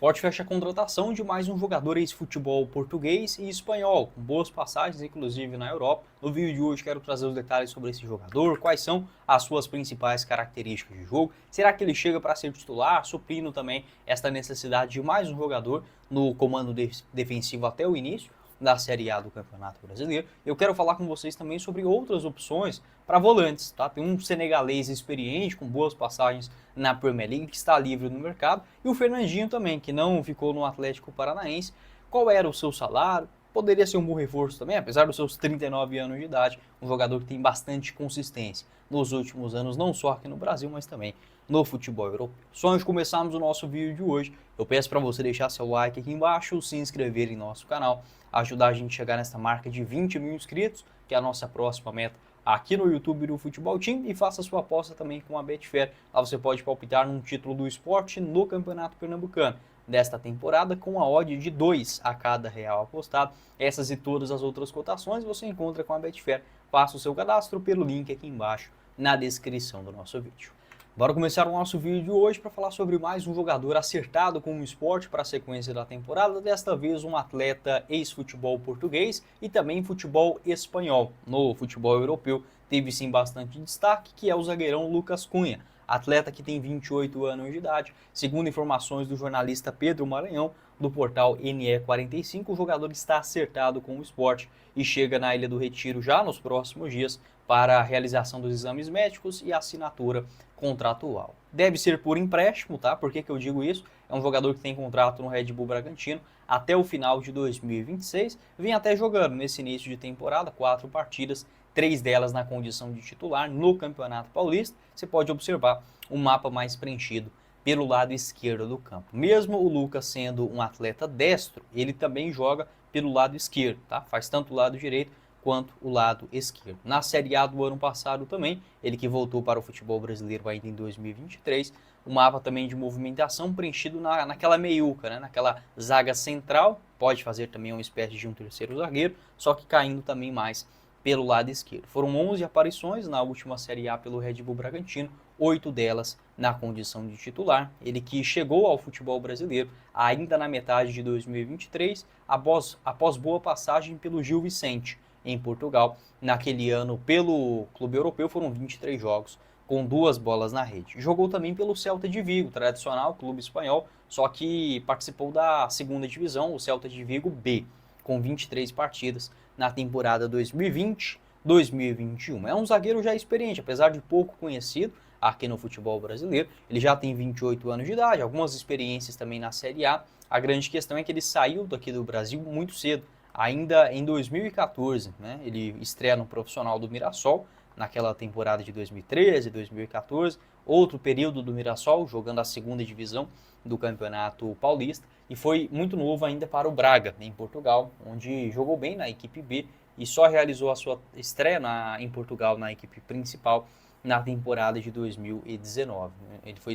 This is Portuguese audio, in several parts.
Sport fecha a contratação de mais um jogador ex-futebol português e espanhol, com boas passagens, inclusive na Europa. No vídeo de hoje quero trazer os detalhes sobre esse jogador, quais são as suas principais características de jogo, será que ele chega para ser titular, suprindo também esta necessidade de mais um jogador no comando defensivo até o início da Série A do Campeonato Brasileiro. Eu quero falar com vocês também sobre outras opções para volantes, tá? Tem um senegalês experiente, com boas passagens na Premier League, que está livre no mercado, e o Fernandinho também, que não ficou no Atlético Paranaense. Qual era o seu salário? Poderia ser um bom reforço também, apesar dos seus 39 anos de idade, um jogador que tem bastante consistência nos últimos anos, não só aqui no Brasil, mas também no futebol europeu. Só antes de começarmos o nosso vídeo de hoje, eu peço para você deixar seu like aqui embaixo, se inscrever em nosso canal, ajudar a gente a chegar nessa marca de 20 mil inscritos, que é a nossa próxima meta aqui no YouTube do Futebol Team, e faça sua aposta também com a Betfair. Lá você pode palpitar num título do esporte no Campeonato Pernambucano desta temporada com a odd de 2 a cada real apostado. Essas e todas as outras cotações você encontra com a Betfair. Faça o seu cadastro pelo link aqui embaixo na descrição do nosso vídeo. Bora começar o nosso vídeo de hoje para falar sobre mais um jogador acertado com o esporte para a sequência da temporada, desta vez um atleta ex-futebol português e também futebol espanhol. No futebol europeu teve sim bastante destaque, que é o zagueirão Lucas Cunha, atleta que tem 28 anos de idade. Segundo informações do jornalista Pedro Maranhão, do portal NE45, o jogador está acertado com o esporte e chega na Ilha do Retiro já nos próximos dias para a realização dos exames médicos e assinatura contratual. Deve ser por empréstimo, tá? Por que eu digo isso? É um jogador que tem contrato no Red Bull Bragantino até o final de 2026, vem até jogando nesse início de temporada 4 partidas, 3 delas na condição de titular no Campeonato Paulista. Você pode observar um mapa mais preenchido pelo lado esquerdo do campo. Mesmo o Lucas sendo um atleta destro, ele também joga pelo lado esquerdo, tá? Faz tanto o lado direito quanto o lado esquerdo. Na Série A do ano passado também, ele que voltou para o futebol brasileiro ainda em 2023, o mapa também de movimentação preenchido naquela meiuca, né? Naquela zaga central, pode fazer também uma espécie de um terceiro zagueiro, só que caindo também mais pelo lado esquerdo. Foram 11 aparições na última Série A pelo Red Bull Bragantino, 8 delas na condição de titular. Ele que chegou ao futebol brasileiro ainda na metade de 2023, após boa passagem pelo Gil Vicente, em Portugal. Naquele ano, pelo clube europeu, foram 23 jogos, com 2 bolas na rede. Jogou também pelo Celta de Vigo, tradicional clube espanhol, só que participou da segunda divisão, o Celta de Vigo B, com 23 partidas na temporada 2020-2021. É um zagueiro já experiente, apesar de pouco conhecido aqui no futebol brasileiro. Ele já tem 28 anos de idade, algumas experiências também na Série A. A grande questão é que ele saiu daqui do Brasil muito cedo, ainda em 2014, né? Ele estreia no profissional do Mirassol, naquela temporada de 2013, 2014, outro período do Mirassol, jogando a segunda divisão do Campeonato Paulista, e foi muito novo ainda para o Braga, em Portugal, onde jogou bem na equipe B e só realizou a sua estreia em Portugal na equipe principal na temporada de 2019. Ele foi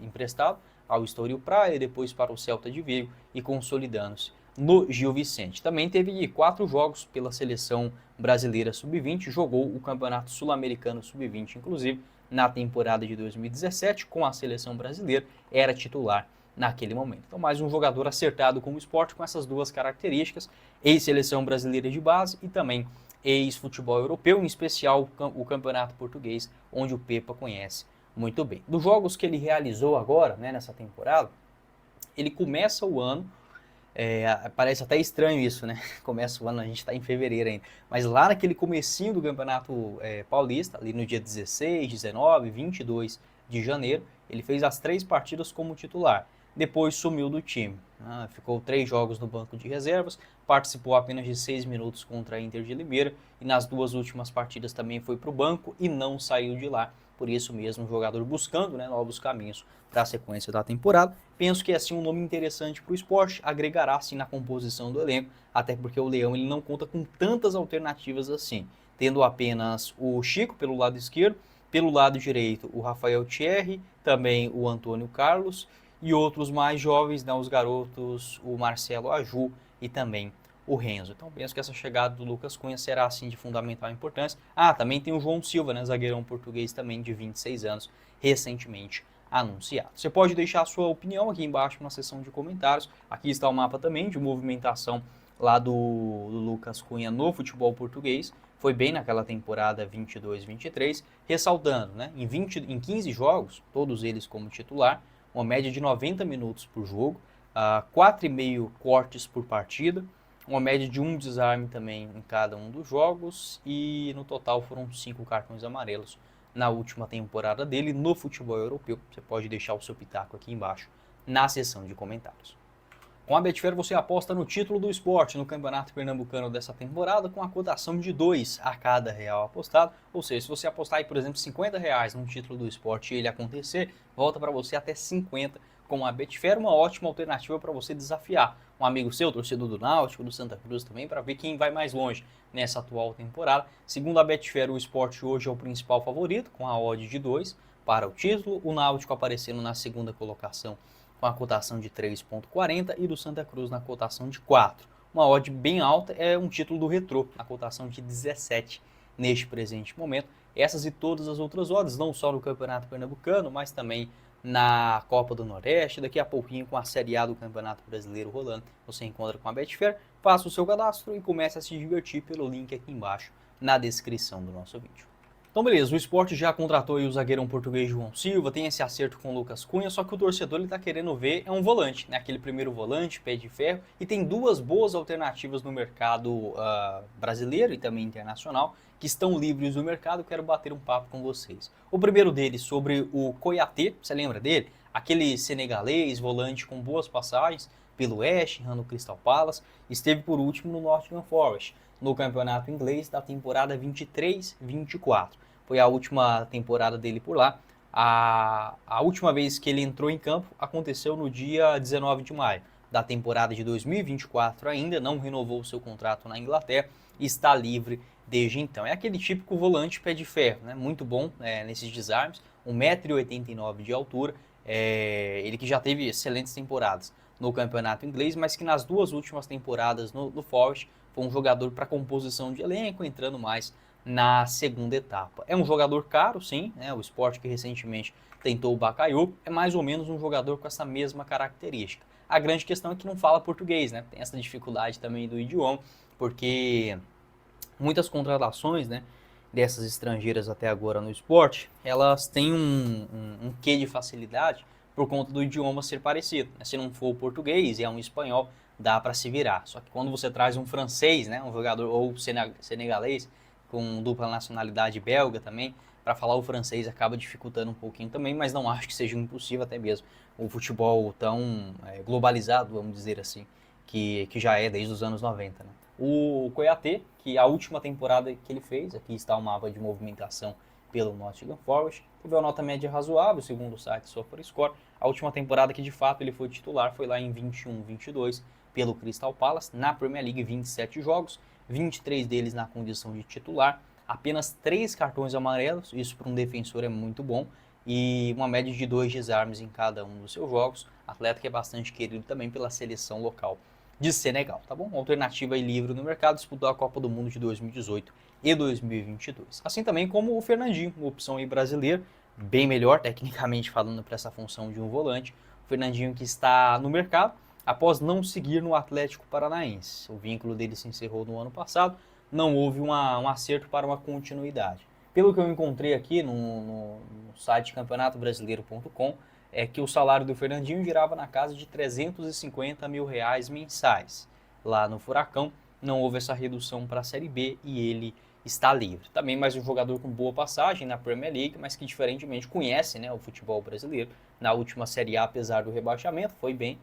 emprestado ao Estoril Praia, depois para o Celta de Vigo e consolidando-se no Gil Vicente. Também teve 4 jogos pela seleção brasileira sub-20, jogou o Campeonato Sul-Americano sub-20, inclusive na temporada de 2017 com a seleção brasileira, era titular naquele momento. Então, mais um jogador acertado com o esporte com essas duas características, ex-seleção brasileira de base e também ex-futebol europeu, em especial o Campeonato Português, onde o Pepa conhece muito bem. Dos jogos que ele realizou agora, né, nessa temporada, ele começa o ano, parece até estranho isso, né? Começa o ano, a gente está em fevereiro ainda. Mas lá naquele comecinho do Campeonato Paulista, ali no dia 16, 19, 22 de janeiro, ele fez as 3 partidas como titular. Depois sumiu do time. Ficou 3 jogos no banco de reservas, participou apenas de 6 minutos contra a Inter de Limeira e nas 2 últimas partidas também foi para o banco e não saiu de lá. Por isso mesmo, o jogador buscando, né, novos caminhos para a sequência da temporada. Penso que é assim um nome interessante para o esporte, agregará sim na composição do elenco, até porque o Leão ele não conta com tantas alternativas assim, tendo apenas o Chico pelo lado esquerdo, pelo lado direito o Rafael Thierry, também o Antônio Carlos e outros mais jovens, né, os garotos, o Marcelo Aju e também o Renzo. Então penso que essa chegada do Lucas Cunha será assim de fundamental importância. Também tem o João Silva, né, zagueirão português também de 26 anos, recentemente anunciado. Você pode deixar a sua opinião aqui embaixo na seção de comentários. Aqui está o mapa também de movimentação lá do Lucas Cunha no futebol português. Foi bem naquela temporada 22-23, ressaltando, né, em 15 jogos, todos eles como titular, uma média de 90 minutos por jogo, 4,5 cortes por partida, uma média de um desarme também em cada um dos jogos e no total foram 5 cartões amarelos na última temporada dele no futebol europeu. Você pode deixar o seu pitaco aqui embaixo na seção de comentários. Com a Betfair você aposta no título do esporte no Campeonato Pernambucano dessa temporada com a cotação de 2 a cada real apostado. Ou seja, se você apostar aí, por exemplo, R$50 num título do esporte e ele acontecer, volta para você até 50 com a Betfair, uma ótima alternativa para você desafiar um amigo seu, torcedor do Náutico, do Santa Cruz também, para ver quem vai mais longe nessa atual temporada. Segundo a Betfair, o esporte hoje é o principal favorito, com a odd de 2 para o título, o Náutico aparecendo na segunda colocação com a cotação de 3,40 e do Santa Cruz na cotação de 4. Uma odd bem alta, é um título do Retrô, a cotação de 17 neste presente momento. Essas e todas as outras odds, não só no Campeonato Pernambucano, mas também na Copa do Nordeste, daqui a pouquinho com a Série A do Campeonato Brasileiro rolando, você encontra com a Betfair, faça o seu cadastro e comece a se divertir pelo link aqui embaixo na descrição do nosso vídeo. Então beleza, o Sport já contratou aí o zagueirão português João Silva, tem esse acerto com o Lucas Cunha, só que o torcedor ele tá querendo ver é um volante, né? Aquele primeiro volante, pé de ferro, e tem duas boas alternativas no mercado brasileiro e também internacional, que estão livres no mercado, quero bater um papo com vocês. O primeiro deles sobre o Kouyate, você lembra dele? Aquele senegalês, volante com boas passagens pelo West Ham, no Crystal Palace, esteve por último no Nottingham Forest, no campeonato inglês da temporada 23-24. Foi a última temporada dele por lá. A última vez que ele entrou em campo aconteceu no dia 19 de maio da temporada de 2024 ainda, não renovou o seu contrato na Inglaterra e está livre desde então. É aquele típico volante pé de ferro, né? Muito bom nesses desarmes, 1,89 m de altura, ele que já teve excelentes temporadas no campeonato inglês, mas que nas duas últimas temporadas no Forest foi um jogador para composição de elenco, entrando mais na segunda etapa. É um jogador caro, sim, né? O Sport que recentemente tentou o Bakayoko, é mais ou menos um jogador com essa mesma característica. A grande questão é que não fala português, né? Tem essa dificuldade também do idioma, porque muitas contratações, né, dessas estrangeiras até agora no Sport, elas têm um quê de facilidade por conta do idioma ser parecido. Se não for o português e é um espanhol, dá para se virar. Só que quando você traz um francês, né, um jogador ou senegalês com dupla nacionalidade belga também, para falar o francês acaba dificultando um pouquinho também, mas não acho que seja impossível, até mesmo o futebol tão globalizado, vamos dizer assim, que já é desde os anos 90, né? O Kouyate, que a última temporada que ele fez, aqui está o mapa de movimentação pelo Nottingham Forest, teve uma nota média razoável, segundo o site SofaScore. A última temporada que de fato ele foi titular foi lá em 21-22 pelo Crystal Palace, na Premier League 27 jogos, 23 deles na condição de titular, apenas 3 cartões amarelos, isso para um defensor é muito bom, e uma média de 2 desarmes em cada um dos seus jogos, atleta que é bastante querido também pela seleção local de Senegal, tá bom? Uma alternativa aí livre no mercado, disputou a Copa do Mundo de 2018 e 2022. Assim também como o Fernandinho, uma opção aí brasileira, bem melhor, tecnicamente falando, para essa função de um volante. O Fernandinho que está no mercado após não seguir no Atlético Paranaense. O vínculo dele se encerrou no ano passado, não houve um acerto para uma continuidade. Pelo que eu encontrei aqui no site campeonatobrasileiro.com, é que o salário do Fernandinho girava na casa de R$350 mil mensais. Lá no Furacão não houve essa redução para a Série B e ele está livre. Também mais um jogador com boa passagem na Premier League, mas que diferentemente conhece, né, o futebol brasileiro. Na última Série A, apesar do rebaixamento, foi bem,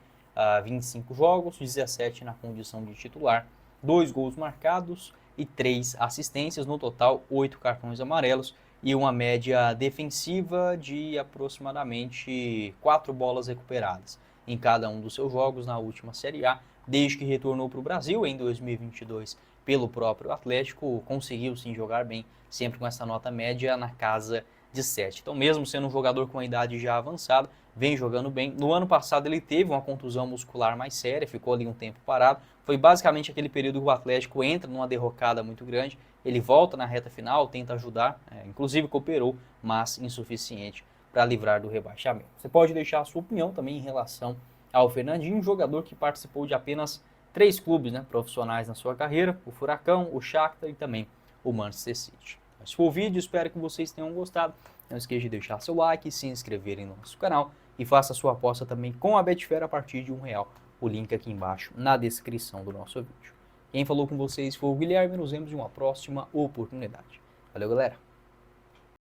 25 jogos, 17 na condição de titular, 2 gols marcados e 3 assistências, no total 8 cartões amarelos e uma média defensiva de aproximadamente 4 bolas recuperadas em cada um dos seus jogos na última Série A. Desde que retornou para o Brasil em 2022 pelo próprio Atlético, conseguiu sim jogar bem, sempre com essa nota média na casa de 7. Então, mesmo sendo um jogador com a idade já avançada, vem jogando bem. No ano passado ele teve uma contusão muscular mais séria, ficou ali um tempo parado. Foi basicamente aquele período que o Atlético entra numa derrocada muito grande, ele volta na reta final, tenta ajudar, inclusive cooperou, mas insuficiente para livrar do rebaixamento. Você pode deixar a sua opinião também em relação ao Fernandinho, jogador que participou de apenas 3 clubes, né, profissionais na sua carreira, o Furacão, o Shakhtar e também o Manchester City. Esse foi o vídeo, espero que vocês tenham gostado. Não esqueça de deixar seu like, se inscreverem no nosso canal e faça sua aposta também com a Betfair a partir de R$1. O link aqui embaixo na descrição do nosso vídeo. Quem falou com vocês foi o Guilherme, nos vemos em uma próxima oportunidade. Valeu, galera!